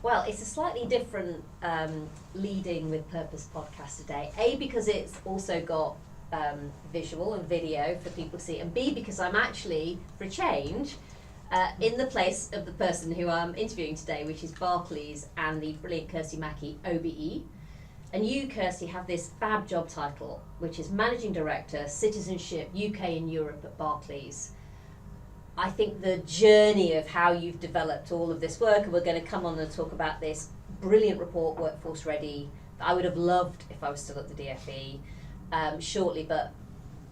Well, it's a slightly different Leading with Purpose podcast today. A, because it's also got visual and video for people to see, and B, because I'm actually, for a change, in the place of the person who I'm interviewing today, which is Barclays and the brilliant Kirstie Mackey OBE. And you, Kirstie, have this fab job title, which is Managing Director, Citizenship, UK and Europe at Barclays. I think the journey of how you've developed all of this work, and we're going to come on and talk about this brilliant report, Workforce Ready, that I would have loved if I was still at the DFE shortly, but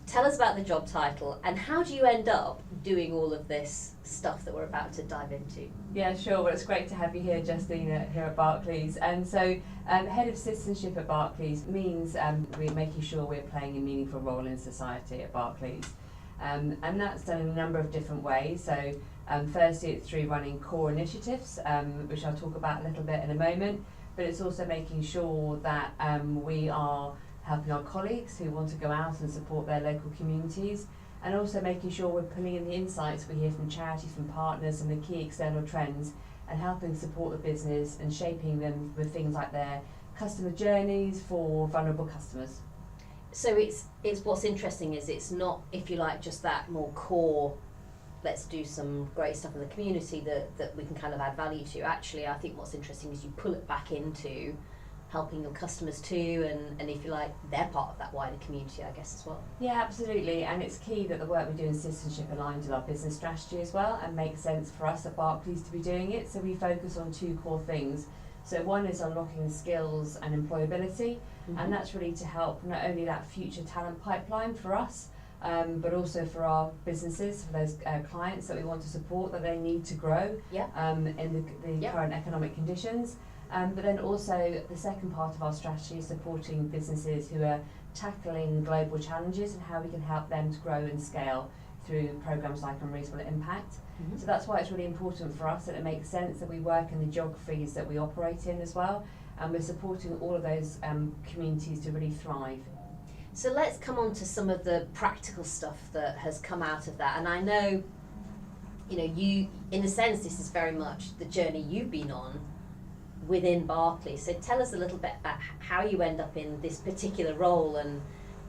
tell us about the job title and how do you end up doing all of this stuff that we're about to dive into? Yeah, sure. Well, it's great to have you here, Justina, here at Barclays. And so, Head of Citizenship at Barclays means we're making sure we're playing a meaningful role in society at Barclays. And that's done in a number of different ways. So, firstly, it's through running core initiatives, which I'll talk about a little bit in a moment. But it's also making sure that we are helping our colleagues who want to go out and support their local communities, and also making sure we're pulling in the insights we hear from charities, from partners, and the key external trends, and helping support the business and shaping them with things like their customer journeys for vulnerable customers. So it's what's interesting is it's not, if you like, just that more core, let's do some great stuff in the community that we can kind of add value to. Actually, I think what's interesting is you pull it back into helping your customers too, and if you like, they're part of that wider community, I guess, as well. Yeah, absolutely, and it's key that the work we do in citizenship aligns with our business strategy as well, and makes sense for us at Barclays to be doing it. So we focus on two core things. So one is unlocking skills and employability, and that's really to help not only that future talent pipeline for us, but also for our businesses, for those clients that we want to support, that they need to grow in the current economic conditions. But then also the second part of our strategy is supporting businesses who are tackling global challenges and how we can help them to grow and scale through programs like Unreasonable Impact. So that's why it's really important for us that it makes sense that we work in the geographies that we operate in as well, and we're supporting all of those communities to really thrive. So let's come on to some of the practical stuff that has come out of that. And I know, you, in a sense, this is very much the journey you've been on within Barclays. So tell us a little bit about how you end up in this particular role and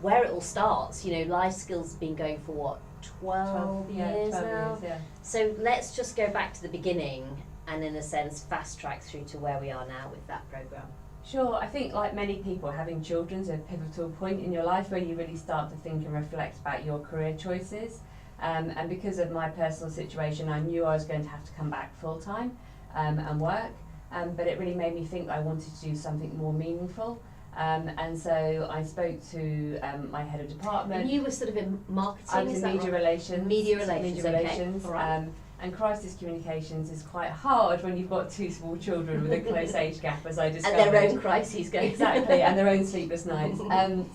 where it all starts. LifeSkills has been going for what, 12 years now? Yeah. So let's just go back to the beginning and, in a sense, fast track through to where we are now with that programme. Sure, I think like many people, having children is a pivotal point in your life where you really start to think and reflect about your career choices. And because of my personal situation, I knew I was going to have to come back full time and work. But it really made me think that I wanted to do something more meaningful. And so I spoke to my head of department. And you were sort of in marketing, I was in media relations. Media relations, okay. Right. And crisis communications is quite hard when you've got two small children with a close age gap, as I discovered. And their own crises going. Exactly, and their own sleepless nights.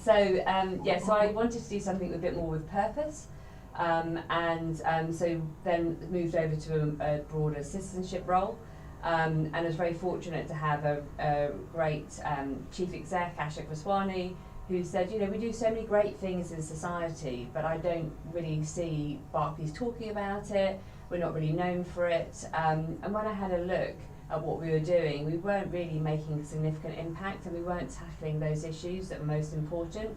So I wanted to do something a bit more with purpose. So then moved over to a broader citizenship role. And I was very fortunate to have a great chief exec, Ashok Vaswani, who said, we do so many great things in society, but I don't really see Barclays talking about it. We're not really known for it. And when I had a look at what we were doing, we weren't really making a significant impact, and we weren't tackling those issues that were most important.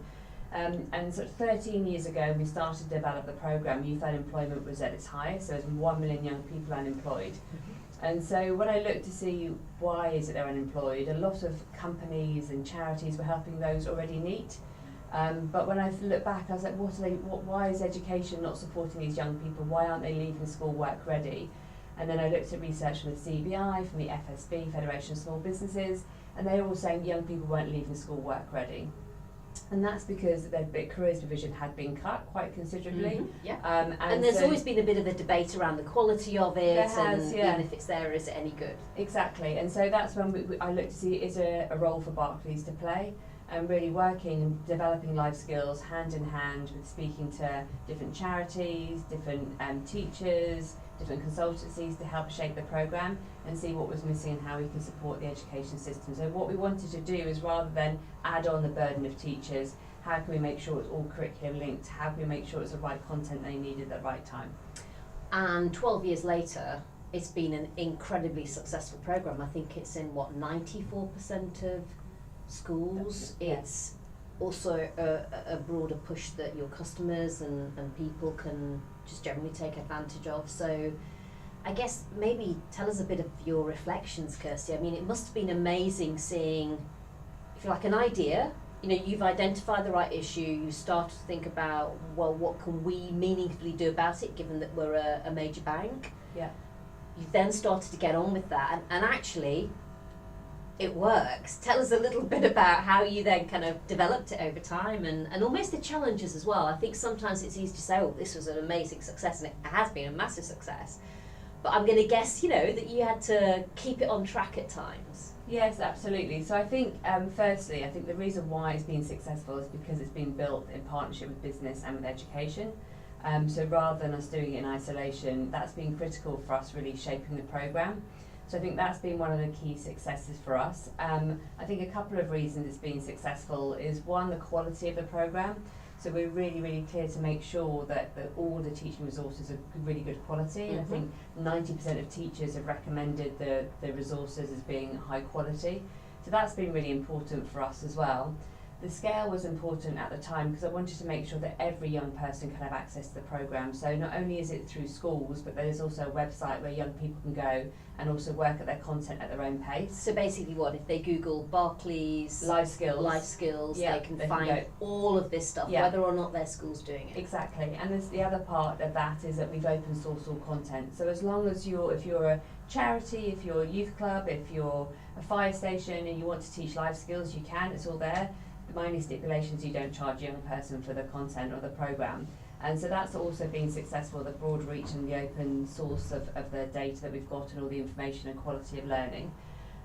And sort of 13 years ago, we started to develop the programme. Youth unemployment was at its highest, so there's 1 million young people unemployed. And so when I looked to see why is it they're unemployed, a lot of companies and charities were helping those already neat. But when I look back, I was like, why is education not supporting these young people? Why aren't they leaving school work ready? And then I looked at research from the CBI, from the FSB, Federation of Small Businesses, and they were all saying young people weren't leaving school work ready. And that's because their careers division had been cut quite considerably. And there's always been a bit of a debate around the quality of it, even if it's there, is it any good? Exactly, and so that's when I looked to see, is there a role for Barclays to play? And really working and developing life skills hand in hand with speaking to different charities, different teachers, different consultancies to help shape the programme and see what was missing and how we can support the education system. So what we wanted to do is, rather than add on the burden of teachers, how can we make sure it's all curriculum linked? How can we make sure it's the right content they needed at the right time? And 12 years later, it's been an incredibly successful program. I think it's in 94% of schools. Yeah. It's also a broader push that your customers and people can just generally take advantage of. So I guess maybe tell us a bit of your reflections, Kirstie. I mean, it must have been amazing seeing, if you like, an idea. You know, you've identified the right issue, you start to think about, well, what can we meaningfully do about it, given that we're a major bank? Yeah. You've then started to get on with that, and actually, it works. Tell us a little bit about how you then kind of developed it over time, and almost the challenges as well. I think sometimes it's easy to say, oh, this was an amazing success, and it has been a massive success. But I'm going to guess, you know, that you had to keep it on track at times. Yes, absolutely. So I think, firstly, I think the reason why it's been successful is because it's been built in partnership with business and with education. So rather than us doing it in isolation, that's been critical for us really shaping the programme. So I think that's been one of the key successes for us. I think a couple of reasons it's been successful is, one, the quality of the programme. So we're really, really clear to make sure that all the teaching resources are really good quality. And I think 90% of teachers have recommended the resources as being high quality. So that's been really important for us as well. The scale was important at the time because I wanted to make sure that every young person can have access to the programme. So not only is it through schools, but there's also a website where young people can go and also work at their content at their own pace. So basically what, if they Google Barclays, LifeSkills, they can find all of this stuff, whether or not their school's doing it. Exactly, and there's the other part of that is that we've open sourced all content. So as long as if you're a charity, if you're a youth club, if you're a fire station and you want to teach life skills, you can, it's all there. My only stipulation is you don't charge a young person for the content or the programme. And so that's also been successful, the broad reach and the open source of the data that we've got and all the information and quality of learning.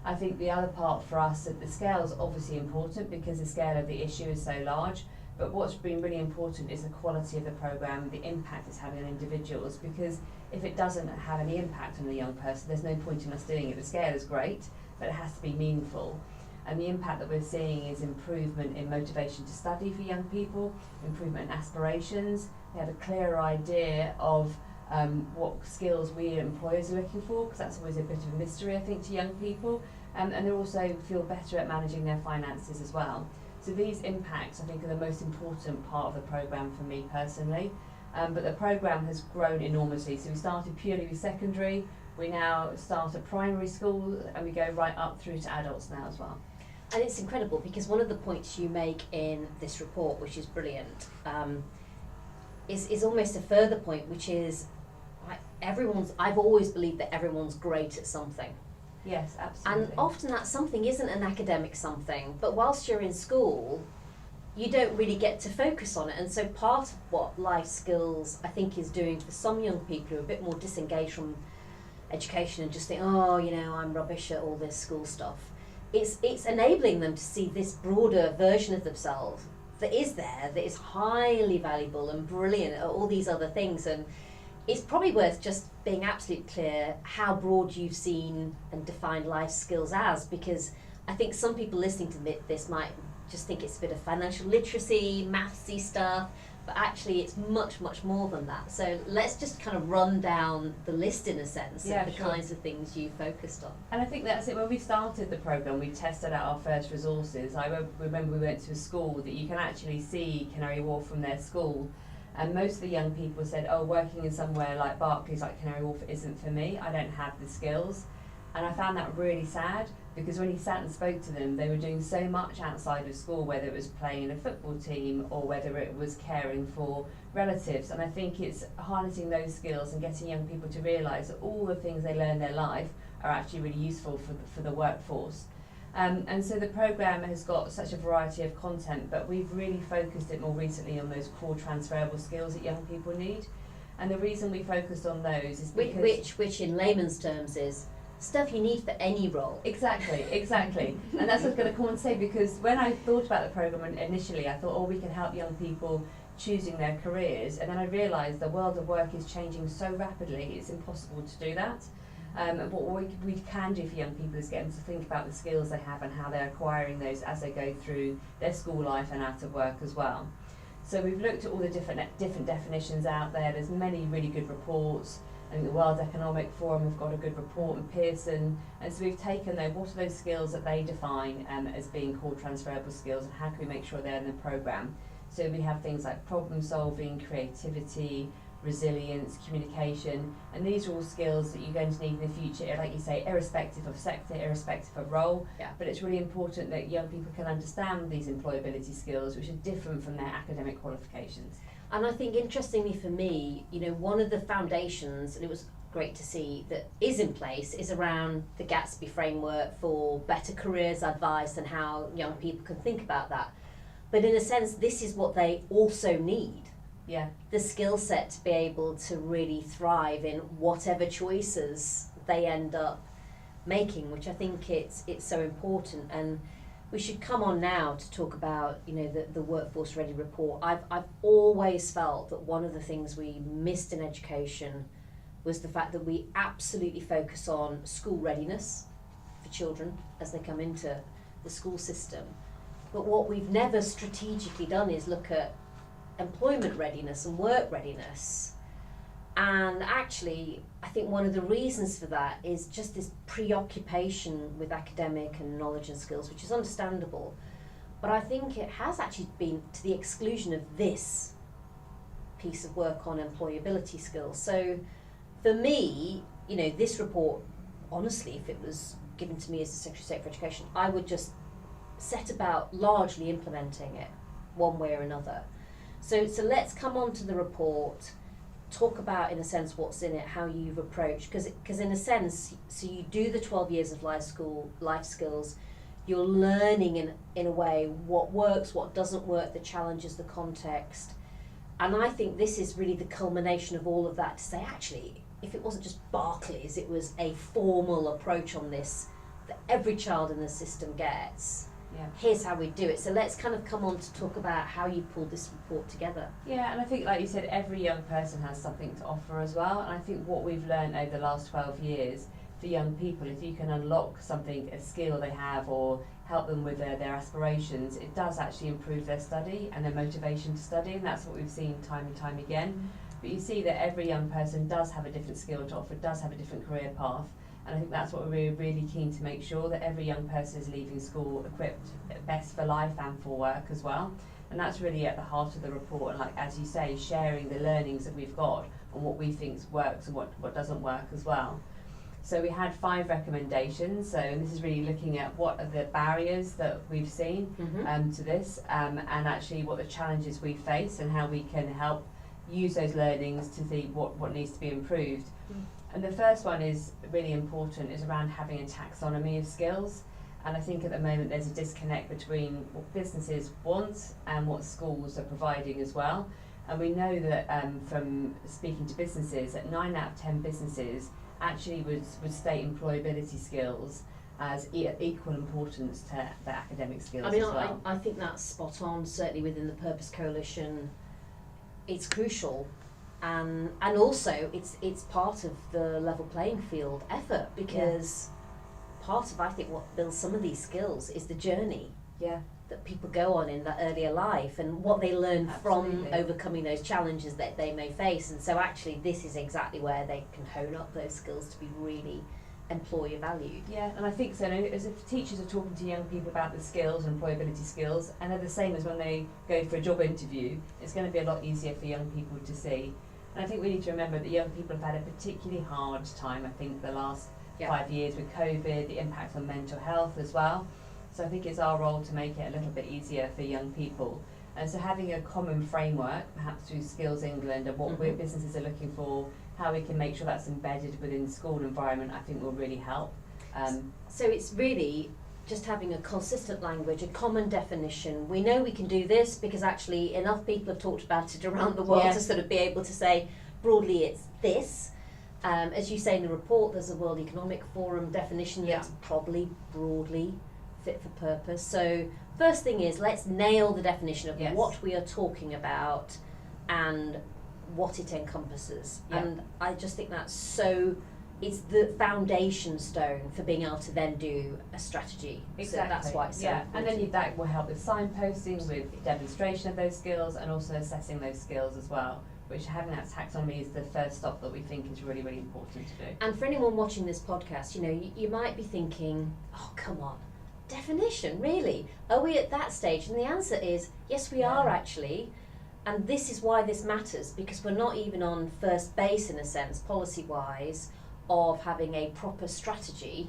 I think the other part for us, that the scale is obviously important because the scale of the issue is so large, but what's been really important is the quality of the programme, the impact it's having on individuals, because if it doesn't have any impact on the young person, there's no point in us doing it. The scale is great, but it has to be meaningful. And the impact that we're seeing is improvement in motivation to study for young people, improvement in aspirations. They have a clearer idea of what skills we employers are looking for, because that's always a bit of a mystery, I think, to young people. And they also feel better at managing their finances as well. So these impacts, I think, are the most important part of the programme for me personally. But the programme has grown enormously. So we started purely with secondary. We now start at primary school, and we go right up through to adults now as well. And it's incredible because one of the points you make in this report, which is brilliant, is almost a further point, which is I've always believed that everyone's great at something. Yes, absolutely. And often that something isn't an academic something, but whilst you're in school, you don't really get to focus on it. And so part of what LifeSkills, I think, is doing for some young people who are a bit more disengaged from education and just think, oh, you know, I'm rubbish at all this school stuff. It's enabling them to see this broader version of themselves that is there, that is highly valuable and brilliant at all these other things. And it's probably worth just being absolutely clear how broad you've seen and defined life skills as, because I think some people listening to this might just think it's a bit of financial literacy, mathsy stuff, but actually it's much, much more than that. So let's just kind of run down the list in a sense of the kinds of things you focused on. And I think that's it. When we started the programme, we tested out our first resources. I remember we went to a school that you can actually see Canary Wharf from their school, and most of the young people said, oh, working in somewhere like Barclays, like Canary Wharf, isn't for me. I don't have the skills. And I found that really sad, because when you sat and spoke to them, they were doing so much outside of school, whether it was playing in a football team or whether it was caring for relatives. And I think it's harnessing those skills and getting young people to realise that all the things they learn in their life are actually really useful for the workforce. And so the programme has got such a variety of content, but we've really focused it more recently on those core transferable skills that young people need. And the reason we focused on those is because... Which in layman's terms is stuff you need for any role. Exactly. And that's what I was going to come on and say, because when I thought about the programme initially, I thought, oh, we can help young people choosing their careers. And then I realised the world of work is changing so rapidly, it's impossible to do that. And what we can do for young people is get them to think about the skills they have and how they're acquiring those as they go through their school life and out of work as well. So we've looked at all the different definitions out there. There's many really good reports. I think the World Economic Forum have got a good report, and Pearson, and so we've taken what are those skills that they define as being called transferable skills, and how can we make sure they're in the programme. So we have things like problem solving, creativity, resilience, communication, and these are all skills that you're going to need in the future, like you say, irrespective of sector, irrespective of role. Yeah. But it's really important that young people can understand these employability skills, which are different from their academic qualifications. And I think, interestingly for me, one of the foundations, and it was great to see that is in place, is around the Gatsby framework for better careers advice and how young people can think about that. But in a sense, this is what they also need. Yeah. The skill set to be able to really thrive in whatever choices they end up making, which I think it's so important. And we should come on now to talk about the Workforce Ready report. I've always felt that one of the things we missed in education was the fact that we absolutely focus on school readiness for children as they come into the school system. But what we've never strategically done is look at employment readiness and work readiness. And actually, I think one of the reasons for that is just this preoccupation with academic and knowledge and skills, which is understandable. But I think it has actually been to the exclusion of this piece of work on employability skills. So for me, this report, honestly, if it was given to me as the Secretary of State for Education, I would just set about largely implementing it one way or another. So let's come on to the report, talk about, in a sense, what's in it, how you've approached, because in a sense, so you do the 12 years of life skills, you're learning in a way what works, what doesn't work, the challenges, the context. And I think this is really the culmination of all of that to say, actually, if it wasn't just Barclays, it was a formal approach on this that every child in the system gets. Yeah. Here's how we do it. So let's kind of come on to talk about how you pulled this report together. Yeah, and I think, like you said, every young person has something to offer as well. And I think what we've learned over the last 12 years for young people, if you can unlock something, a skill they have, or help them with their aspirations, it does actually improve their study and their motivation to study. And that's what we've seen time and time again. Mm-hmm. But you see that every young person does have a different skill to offer, does have a different career path. And I think that's what we're really keen to make sure, that every young person is leaving school equipped best for life and for work as well. And that's really at the heart of the report. And like, as you say, sharing the learnings that we've got and what we think works and what doesn't work as well. So we had 5 recommendations. So and this is really looking at what are the barriers that we've seen to this, and actually what the challenges we face and how we can help use those learnings to see what needs to be improved. And the first one is really important, is around having a taxonomy of skills. And I think at the moment there's a disconnect between what businesses want and what schools are providing as well. And we know that from speaking to businesses, that 9 out of 10 businesses actually would state employability skills as equal importance to the academic skills as well. I think that's spot on, certainly within the Purpose Coalition. It's crucial. And also it's part of the level playing field effort, because part of, I think, what builds some of these skills is the journey that people go on in that earlier life and what they learn from overcoming those challenges that they may face. And so actually this is exactly where they can hone up those skills to be really employer valued. Yeah, and I think so. As if teachers are talking to young people about the skills and employability skills, and they're the same as when they go for a job interview, it's going to be a lot easier for young people to see. And I think we need to remember that young people have had a particularly hard time, I think, the last 5 years with COVID, the impact on mental health as well. So I think it's our role to make it a little bit easier for young people. And so having a common framework, perhaps through Skills England, and what businesses are looking for, how we can make sure that's embedded within the school environment, I think will really help. So it's really just having a consistent language, a common definition. We know we can do this because actually enough people have talked about it around the world to sort of be able to say broadly it's this. As you say in the report, there's a World Economic Forum definition that's probably broadly fit for purpose. So first thing is, let's nail the definition of what we are talking about and what it encompasses. And I just think that's so, it's the foundation stone for being able to then do a strategy. Exactly. So that's why it's so important. And then that will help with signposting, with demonstration of those skills, and also assessing those skills as well, which having that taxonomy is the first stop that we think is really, really important to do. And for anyone watching this podcast, you might be thinking, oh, come on, definition, really? Are we at that stage? And the answer is, yes, we are actually. And this is why this matters, because we're not even on first base, in a sense, policy-wise, of having a proper strategy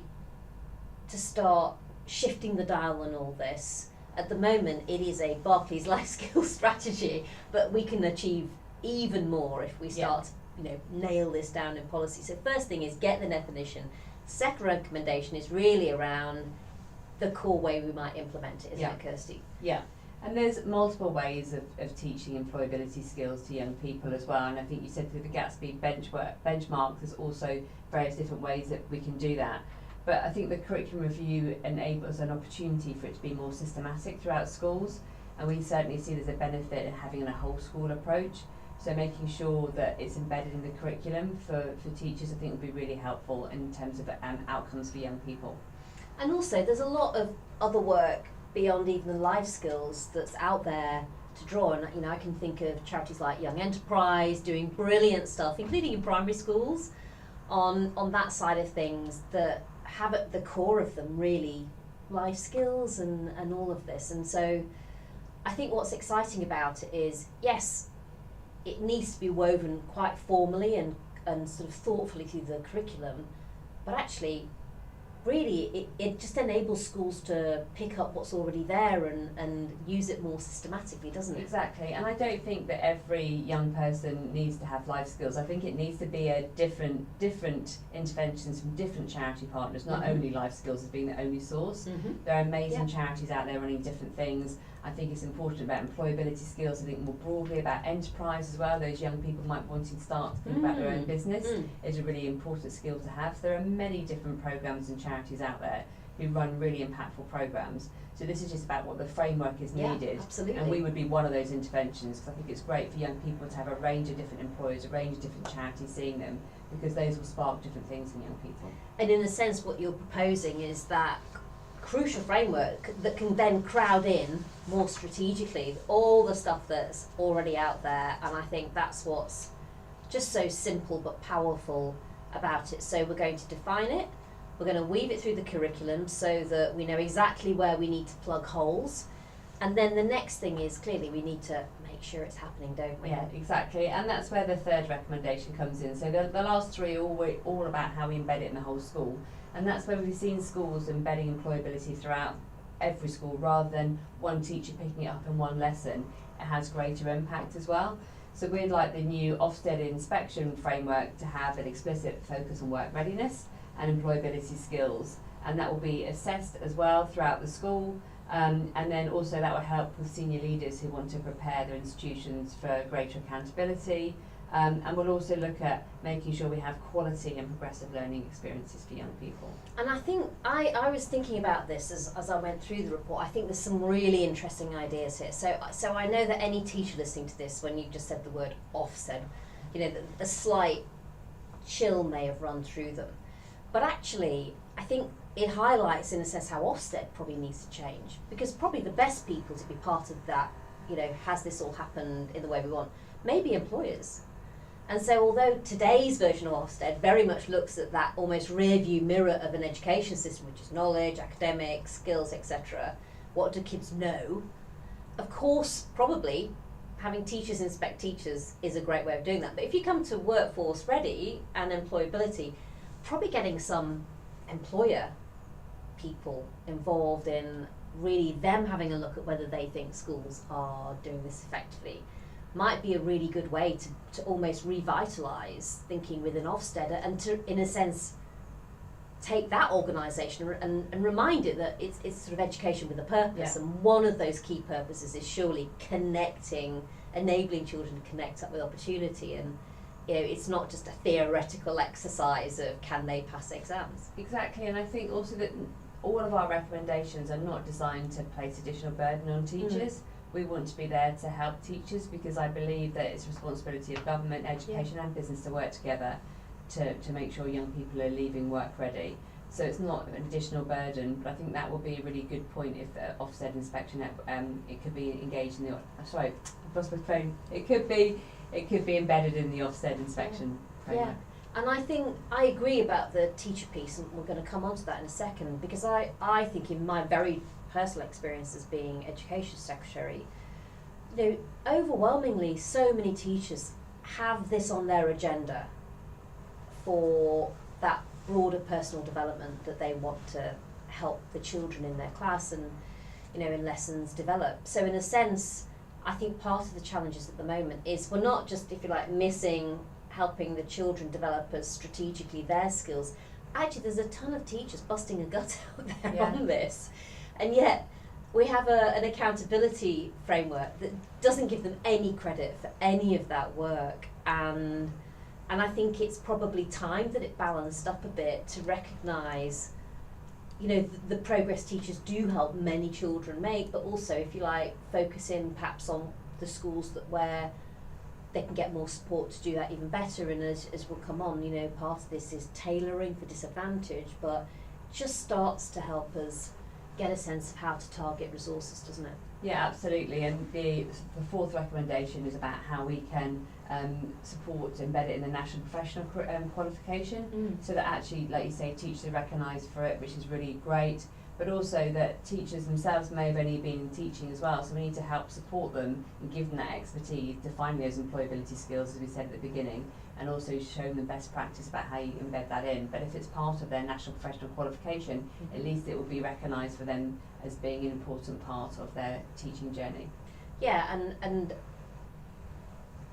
to start shifting the dial on all this. At the moment, it is a Barclays LifeSkills strategy, but we can achieve even more if we start to nail this down in policy. So first thing is get the definition. Second recommendation is really around the core way we might implement it, isn't it, Kirstie? Yeah. And there's multiple ways of teaching employability skills to young people as well. And I think you said through the Gatsby benchmark, there's also various different ways that we can do that. But I think the curriculum review enables an opportunity for it to be more systematic throughout schools. And we certainly see there's a benefit in having a whole school approach. So making sure that it's embedded in the curriculum for teachers, I think would be really helpful in terms of outcomes for young people. And also there's a lot of other work beyond even the life skills that's out there to draw. And I can think of charities like Young Enterprise doing brilliant stuff, including in primary schools, on that side of things, that have at the core of them really life skills and all of this. And so I think what's exciting about it is, yes, it needs to be woven quite formally and sort of thoughtfully through the curriculum, but actually really it just enables schools to pick up what's already there and use it more systematically, doesn't it? Exactly. And I don't think that every young person needs to have life skills. I think it needs to be a different interventions from different charity partners, not only life skills as being the only source. There are amazing charities out there running different things. I think it's important about employability skills. I think more broadly about enterprise as well. Those young people might want to start to think about their own business is a really important skill to have. There are many different programs and charities out there who run really impactful programs. So this is just about what the framework is needed. Absolutely. And we would be one of those interventions, because I think it's great for young people to have a range of different employers, a range of different charities seeing them, because those will spark different things in young people. And in a sense, what you're proposing is that crucial framework that can then crowd in more strategically all the stuff that's already out there. And I think that's what's just so simple but powerful about it. So we're going to define it, we're going to weave it through the curriculum so that we know exactly where we need to plug holes, and then the next thing is clearly we need to make sure it's happening, don't we? Yeah, exactly. And that's where the third recommendation comes in. So the last three are all about how we embed it in the whole school. And that's where we've seen schools embedding employability throughout every school, rather than one teacher picking it up in one lesson. It has greater impact as well. So we'd like the new Ofsted inspection framework to have an explicit focus on work readiness and employability skills. And that will be assessed as well throughout the school. And then also that will help with senior leaders who want to prepare their institutions for greater accountability. And we'll also look at making sure we have quality and progressive learning experiences for young people. And I think I was thinking about this as I went through the report. I think there's some really interesting ideas here. So I know that any teacher listening to this, when you just said the word Ofsted, a slight chill may have run through them. But actually, I think it highlights in a sense how Ofsted probably needs to change, because probably the best people to be part of that, has this all happened in the way we want, maybe employers. And so although today's version of Ofsted very much looks at that almost rear view mirror of an education system, which is knowledge, academics, skills, etc., what do kids know? Of course, probably having teachers inspect teachers is a great way of doing that. But if you come to workforce ready and employability, probably getting some employer people involved in really them having a look at whether they think schools are doing this effectively might be a really good way to almost revitalise thinking within Ofsted, and to, in a sense, take that organisation and remind it that it's sort of education with a purpose, and one of those key purposes is surely enabling children to connect up with opportunity, and it's not just a theoretical exercise of can they pass exams. Exactly, and I think also that all of our recommendations are not designed to place additional burden on teachers. We want to be there to help teachers, because I believe that it's responsibility of government, education and business to work together to make sure young people are leaving work ready. So it's not an additional burden, but I think that will be a really good point if the Ofsted inspection, it could be engaged in the, sorry, I've lost my phone. It could be it could be embedded in the Ofsted inspection framework. Yeah. And I think I agree about the teacher piece, and we're going to come on to that in a second, because I think in my very personal experience as being education secretary, you know, overwhelmingly so many teachers have this on their agenda for that broader personal development that they want to help the children in their class and, you know, in lessons develop. So in a sense, I think part of the challenges at the moment is we're not just, if you like, missing helping the children develop as strategically their skills. Actually, there's a ton of teachers busting a gut out there on this, and yet we have an accountability framework that doesn't give them any credit for any of that work, and I think it's probably time that it balanced up a bit to recognise, you know, the progress teachers do help many children make, but also, if you like, focus in perhaps on the schools where they can get more support to do that even better. And as we'll come on, you know, part of this is tailoring for disadvantage, but just starts to help us get a sense of how to target resources, doesn't it? Yeah, absolutely. And the fourth recommendation is about how we can support, embed it in the national professional qualification, so that actually, like you say, teachers are recognised for it, which is really great, but also that teachers themselves may have only been in teaching as well, so we need to help support them and give them that expertise to find those employability skills, as we said at the beginning, and also show them best practice about how you embed that in. But if it's part of their national professional qualification, at least it will be recognised for them as being an important part of their teaching journey. Yeah, and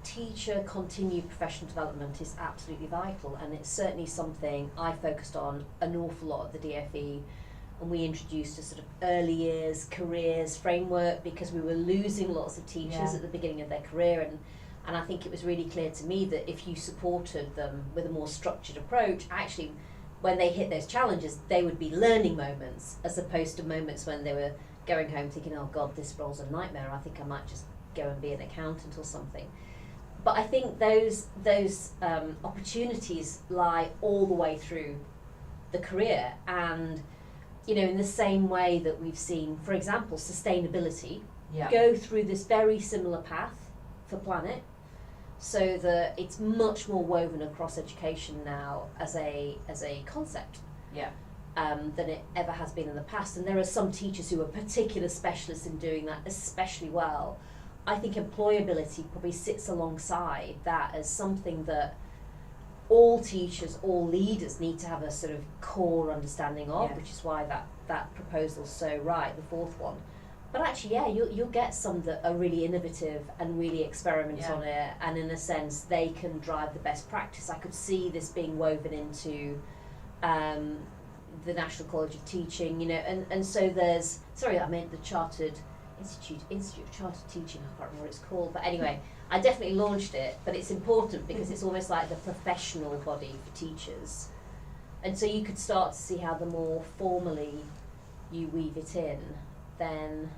teacher continued professional development is absolutely vital, and it's certainly something I focused on an awful lot at the DFE, and we introduced a sort of early years careers framework because we were losing lots of teachers at the beginning of their career, and I think it was really clear to me that if you supported them with a more structured approach, actually when they hit those challenges, they would be learning moments as opposed to moments when they were going home thinking, oh God, this role's a nightmare, I think I might just go and be an accountant or something. But I think those opportunities lie all the way through the career, and you know, in the same way that we've seen, for example, sustainability go through this very similar path for Planet, so that it's much more woven across education now as a concept than it ever has been in the past. And there are some teachers who are particular specialists in doing that especially well. I think employability probably sits alongside that as something that all teachers, all leaders need to have a sort of core understanding of, which is why that proposal's so right, the fourth one. But actually, you'll get some that are really innovative and really experiment on it, and in a sense, they can drive the best practice. I could see this being woven into the National College of Teaching, you know, and so there's, the Chartered Institute of Chartered Teaching, I can't remember what it's called, but anyway, I definitely launched it, but it's important because it's almost like the professional body for teachers. And so you could start to see how the more formally you weave it in, then,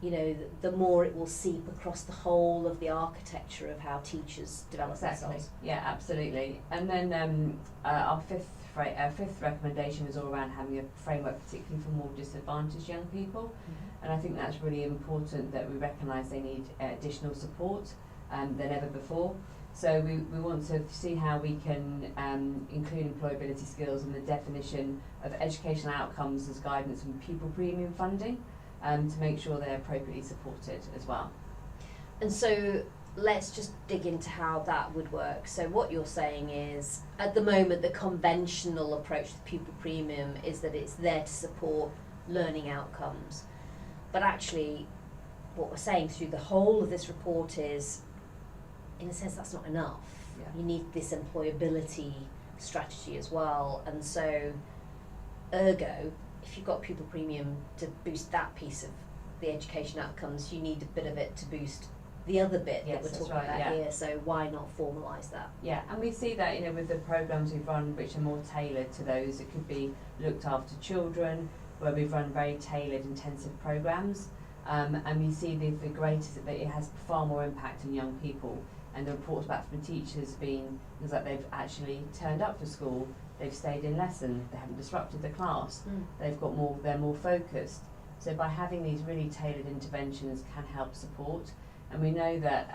you know, the more it will seep across the whole of the architecture of how teachers develop themselves. Yeah, absolutely. And then our fifth recommendation is all around having a framework particularly for more disadvantaged young people. And I think that's really important that we recognise they need additional support than ever before. So we want to see how we can include employability skills in the definition of educational outcomes as guidance and pupil premium funding to make sure they're appropriately supported as well. And so let's just dig into how that would work. So what you're saying is, at the moment, the conventional approach to pupil premium is that it's there to support learning outcomes. But actually, what we're saying through the whole of this report is, in a sense, that's not enough. You need this employability strategy as well. And so, ergo, if you've got pupil premium to boost that piece of the education outcomes, you need a bit of it to boost the other bit that we're talking about here. So why not formalise that? Yeah, and we see that, you know, with the programmes we've run, which are more tailored to those. It could be looked after children, where we've run very tailored, intensive programmes, and we see the greatest that it has far more impact on young people. And the reports back from teachers being things like they've actually turned up for school, they've stayed in lesson, they haven't disrupted the class, they're more focused. So by having these really tailored interventions can help support. And we know that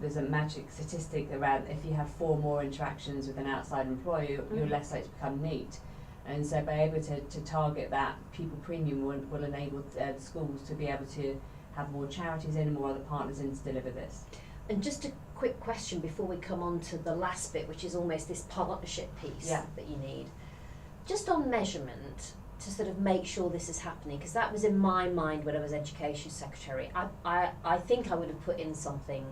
there's a magic statistic around if you have 4 more interactions with an outside employer, you're less likely to become neat. And so by able to target that pupil premium will enable schools to be able to have more charities in and more other partners in to deliver this. And just a quick question before we come on to the last bit, which is almost this partnership piece that you need. Just on measurement, to sort of make sure this is happening, because that was in my mind when I was Education Secretary. I think I would have put in something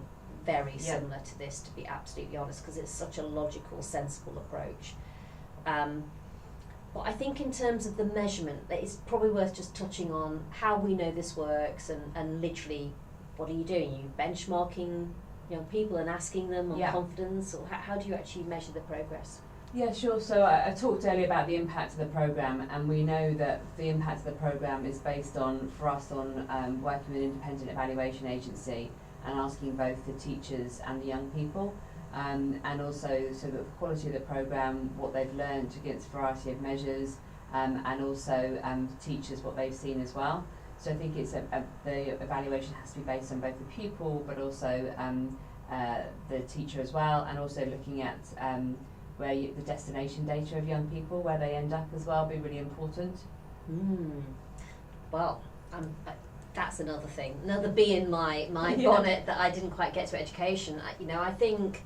very similar to this, to be absolutely honest, because it's such a logical, sensible approach. But I think in terms of the measurement, it's probably worth just touching on how we know this works and literally, what are you doing? Are you benchmarking young people and asking them on confidence, or how do you actually measure the progress? Yeah, sure. So I talked earlier about the impact of the programme, and we know that the impact of the programme is based on, for us, on working with an independent evaluation agency and asking both the teachers and the young people, and also so the quality of the programme, what they've learned against a variety of measures, and also teachers, what they've seen as well. So I think it's the evaluation has to be based on both the pupil but also the teacher as well, and also looking at the destination data of young people, where they end up as well, be really important. Well, that's another thing, another bee in my bonnet that I didn't quite get to education. I think,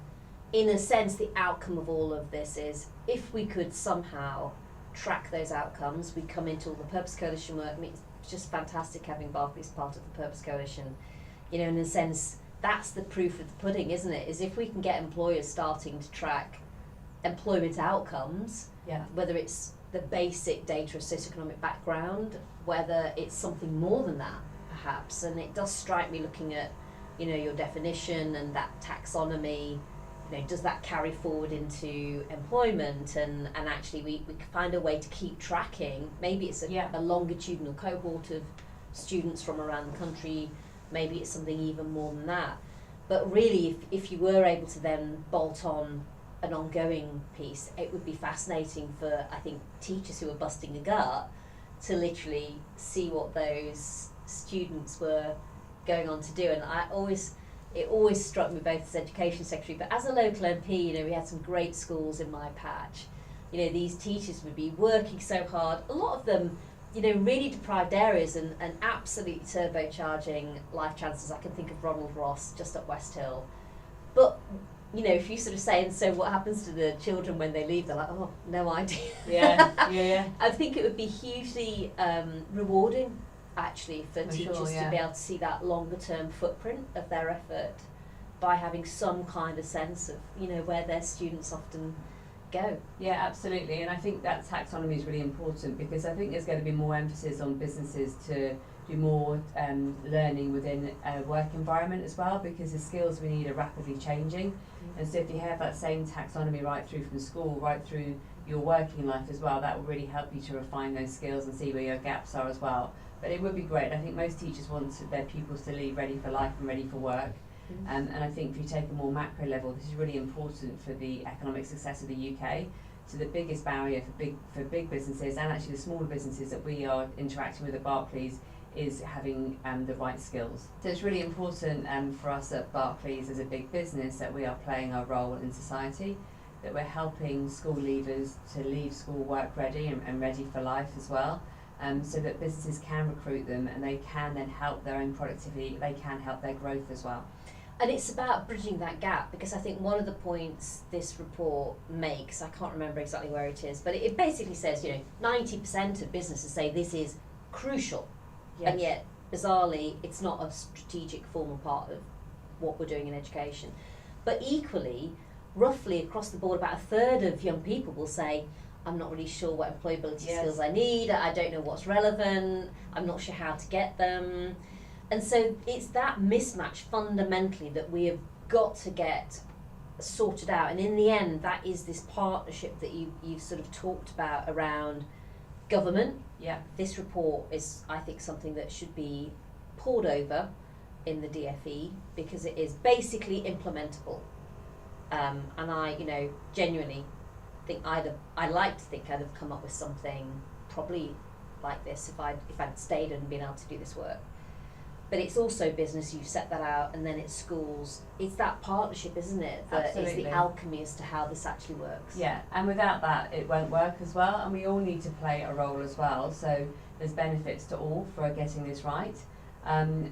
in a sense, the outcome of all of this is if we could somehow track those outcomes, we come into all the Purpose Coalition work. I mean, it's just fantastic having Barclays part of the Purpose Coalition. In a sense, that's the proof of the pudding, isn't it? Is if we can get employers starting to track employment outcomes, whether it's the basic data of socioeconomic background, whether it's something more than that, perhaps. And it does strike me, looking at, your definition and that taxonomy, does that carry forward into employment? And actually we can find a way to keep tracking. Maybe it's a longitudinal cohort of students from around the country, maybe it's something even more than that. But really, if you were able to then bolt on an ongoing piece, it would be fascinating for, I think, teachers who are busting a gut to literally see what those students were going on to do. And it always struck me, both as Education Secretary, but as a local MP, we had some great schools in my patch. These teachers would be working so hard, a lot of them, really deprived areas, and absolutely turbocharging life chances. I can think of Ronald Ross just up West Hill. But if you sort of say, and so what happens to the children when they leave? They're like, oh, no idea. Yeah. I think it would be hugely rewarding, actually, for teachers to be able to see that longer term footprint of their effort by having some kind of sense of, where their students often go. Yeah, absolutely. And I think that taxonomy is really important, because I think there's going to be more emphasis on businesses to do more learning within a work environment as well, because the skills we need are rapidly changing. And so if you have that same taxonomy right through from school, right through your working life as well, that will really help you to refine those skills and see where your gaps are as well. But it would be great. I think most teachers want their pupils to leave ready for life and ready for work. And I think if you take a more macro level, this is really important for the economic success of the UK. So the biggest barrier for big businesses, and actually the smaller businesses that we are interacting with at Barclays, is having the right skills. So it's really important for us at Barclays, as a big business, that we are playing our role in society, that we're helping school leavers to leave school work ready and ready for life as well, so that businesses can recruit them and they can then help their own productivity, they can help their growth as well. And it's about bridging that gap, because I think one of the points this report makes, I can't remember exactly where it is, but it basically says, 90% of businesses say this is crucial. Yes. And yet, bizarrely, it's not a strategic formal part of what we're doing in education. But equally, roughly across the board, about a third of young people will say, I'm not really sure what employability skills I need, I don't know what's relevant, I'm not sure how to get them. And so it's that mismatch fundamentally that we have got to get sorted out. And in the end, that is this partnership that you've sort of talked about around government. Yeah. This report is, I think, something that should be poured over in the DFE, because it is basically implementable. And I, genuinely think I'd like to think I'd have come up with something probably like this if I'd stayed and been able to do this work. but it's also business, you've set that out, and then it's schools. It's that partnership, isn't it, that Absolutely. is the alchemy as to how this actually works. Yeah, and without that it won't work as well, and we all need to play a role as well, so there's benefits to all for getting this right.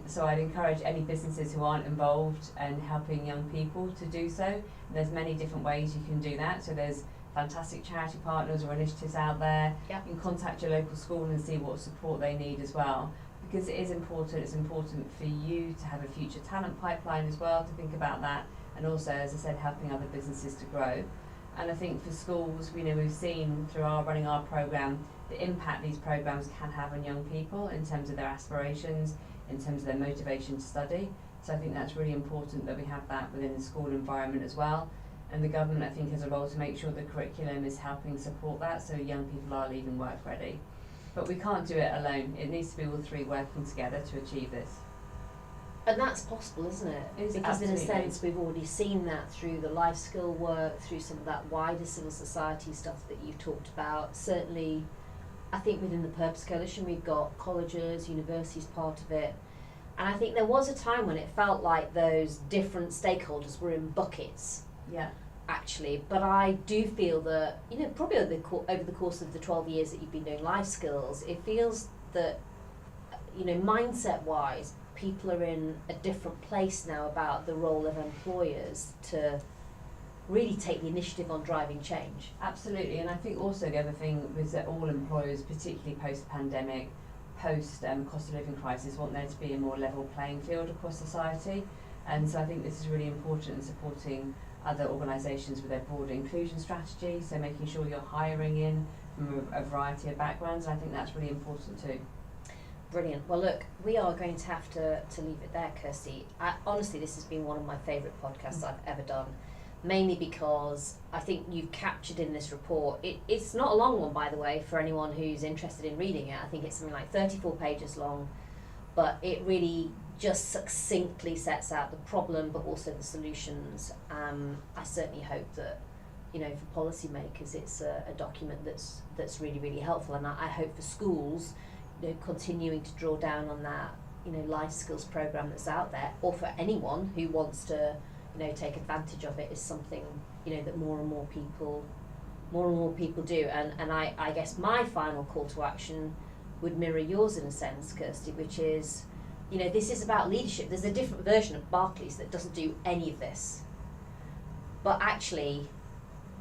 So I'd encourage any businesses who aren't involved in helping young people to do so. There's many different ways you can do that, so there's fantastic charity partners or initiatives out there. Yep. You can contact your local school and see what support they need as well, because it is important. It's important for you to have a future talent pipeline as well, to think about that, and also, as I said, helping other businesses to grow. And I think for schools, we've seen through running our programme the impact these programmes can have on young people in terms of their aspirations, in terms of their motivation to study. So I think that's really important that we have that within the school environment as well. And the government, I think, has a role to make sure the curriculum is helping support that, so young people are leaving work ready. But we can't do it alone. It needs to be all three working together to achieve this. And that's possible, isn't it? It's because in a absolutely. sense we've already seen that through the life skill work, through some of that wider civil society stuff that you've talked about. Certainly, I think within the Purpose Coalition we've got colleges, universities part of it. And I think there was a time when it felt like those different stakeholders were in buckets. Yeah. Actually, but I do feel that, probably over the course of the 12 years that you've been doing LifeSkills, it feels that, mindset-wise, people are in a different place now about the role of employers to really take the initiative on driving change. Absolutely, and I think also the other thing was that all employers, particularly post-pandemic, post-cost of living crisis, want there to be a more level playing field across society. And so I think this is really important in supporting other organisations with their broader inclusion strategy, so making sure you're hiring in from a variety of backgrounds. I think that's really important too. Brilliant. Well, look, we are going to have to leave it there, Kirstie. Honestly, this has been one of my favourite podcasts I've ever done, mainly because I think you've captured in this report, it's not a long one, by the way, for anyone who's interested in reading it. I think it's something like 34 pages long, but it really just succinctly sets out the problem but also the solutions. I certainly hope that, for policymakers it's a document that's really, really helpful, and I hope for schools, continuing to draw down on that, life skills programme that's out there, or for anyone who wants to, take advantage of it, is something, that more and more people do. And I guess my final call to action would mirror yours in a sense, Kirstie, which is, this is about leadership. There's a different version of Barclays that doesn't do any of this. But actually,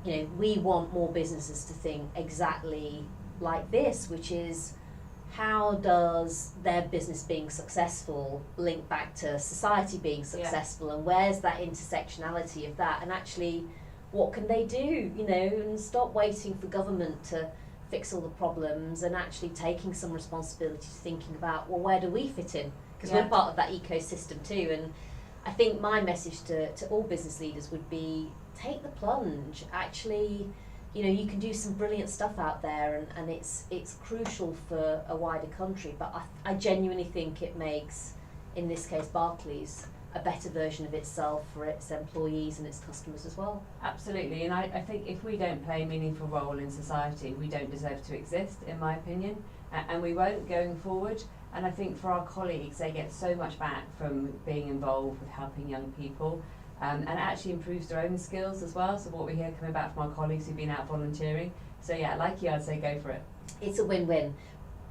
we want more businesses to think exactly like this, which is, how does their business being successful link back to society being successful, and where's that intersectionality of that, and actually what can they do, and stop waiting for government to fix all the problems, and actually taking some responsibility to thinking about, well, where do we fit in? Because we're part of that ecosystem too. And I think my message to all business leaders would be, take the plunge. Actually, you can do some brilliant stuff out there, and it's crucial for a wider country, but I genuinely think it makes, in this case, Barclays, a better version of itself for its employees and its customers as well. Absolutely, and I think if we don't play a meaningful role in society, we don't deserve to exist, in my opinion, and we won't going forward. And I think for our colleagues, they get so much back from being involved with helping young people, and it actually improves their own skills as well. So what we hear coming back from our colleagues who've been out volunteering. So yeah, like you, I'd say go for it. It's a win-win.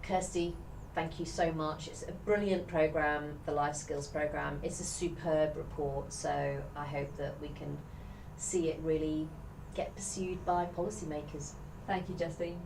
Kirstie, thank you so much. It's a brilliant programme, the Life Skills programme. It's a superb report, so I hope that we can see it really get pursued by policymakers. Thank you, Justine.